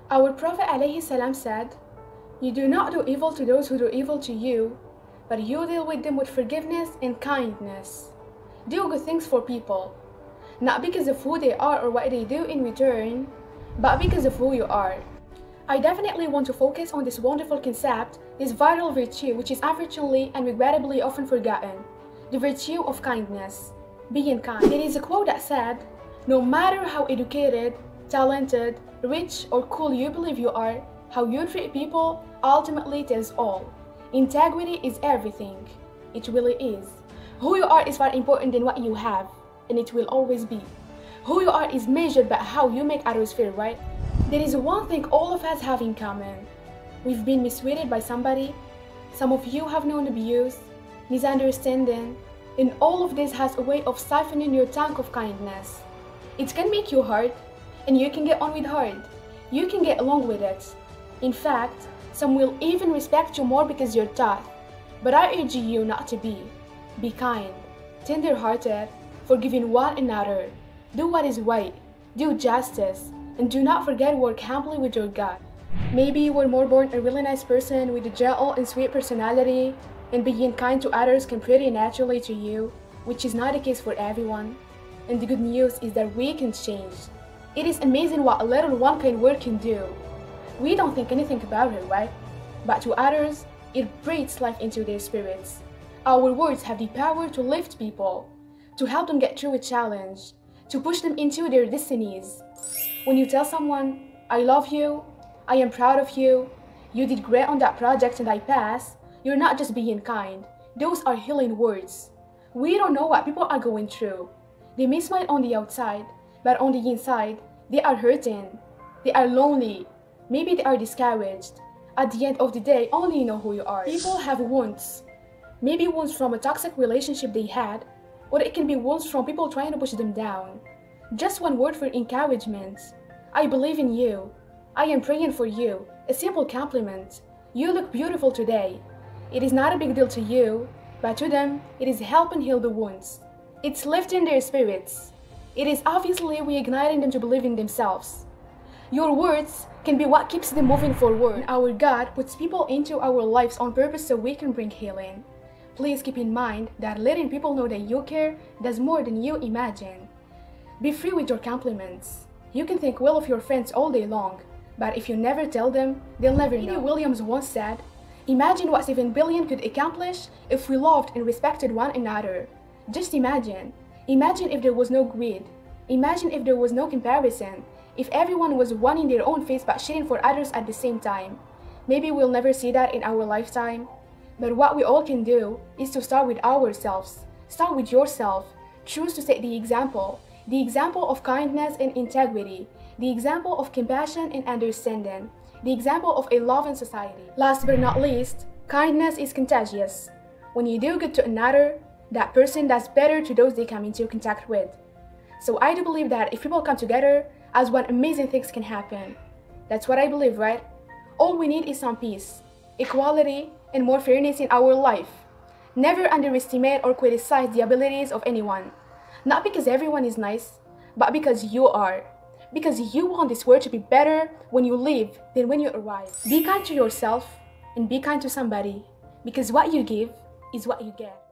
Our Prophet ﷺ said, "You do not do evil to those who do evil to you, but you deal with them with forgiveness and kindness." Do good things for people, not because of who they are or what they do in return, but because of who you are. I definitely want to focus on this wonderful concept, this vital virtue which is unfortunately and regrettably often forgotten, the virtue of kindness, being kind. There is a quote that said, "No matter how educated, talented, rich or cool you believe you are, how you treat people ultimately tells all. Integrity is everything. It really is. Who you are is far important than what you have, and it will always be. Who you are is measured by how you make others feel, right? There is one thing all of us have in common. We've been mistreated by somebody. Some of you have known abuse, misunderstanding, and all of this has a way of siphoning your tank of kindness. It can make you hurt, and you can get on with hard. You can get along with it. In fact, some will even respect you more because you're tough. But I urge you not to be. Be kind, tender-hearted, forgiving one another. Do what is right, do justice, and do not forget to work humbly with your God. Maybe you were more born a really nice person with a gentle and sweet personality, and being kind to others come pretty naturally to you, which is not the case for everyone. And the good news is that we can change. It is amazing what a little one kind word can do. We don't think anything about it, right? But to others, it breathes life into their spirits. Our words have the power to lift people, to help them get through a challenge, to push them into their destinies. When you tell someone, "I love you, I am proud of you, you did great on that project and I passed," you're not just being kind. Those are healing words. We don't know what people are going through. They may smile on the outside, but on the inside, they are hurting. They are lonely. Maybe they are discouraged. At the end of the day, only you know who you are. People have wounds. Maybe wounds from a toxic relationship they had, or it can be wounds from people trying to push them down. Just one word for encouragement. "I believe in you. I am praying for you." A simple compliment. "You look beautiful today." It is not a big deal to you, but to them, it is helping heal the wounds. It's lifting their spirits. It is obviously reigniting them to believe in themselves. Your words can be what keeps them moving forward. Our God puts people into our lives on purpose so we can bring healing. Please keep in mind that letting people know that you care does more than you imagine. Be free with your compliments. You can think well of your friends all day long, but if you never tell them, they'll never know. Williams once said, "Imagine what 7 billion could accomplish if we loved and respected one another." Just imagine. Imagine if there was no greed. Imagine if there was no comparison. If everyone was one in their own face but shitting for others at the same time. Maybe we'll never see that in our lifetime. But what we all can do is to start with ourselves. Start with yourself. Choose to set the example of kindness and integrity, the example of compassion and understanding, the example of a loving society. Last but not least, kindness is contagious. When you do good to another, that person does better to those they come into contact with. So I do believe that if people come together, as one, amazing things can happen. That's what I believe, right? All we need is some peace, equality, and more fairness in our life. Never underestimate or criticize the abilities of anyone. Not because everyone is nice, but because you are. Because you want this world to be better when you leave than when you arrive. Be kind to yourself and be kind to somebody, because what you give is what you get.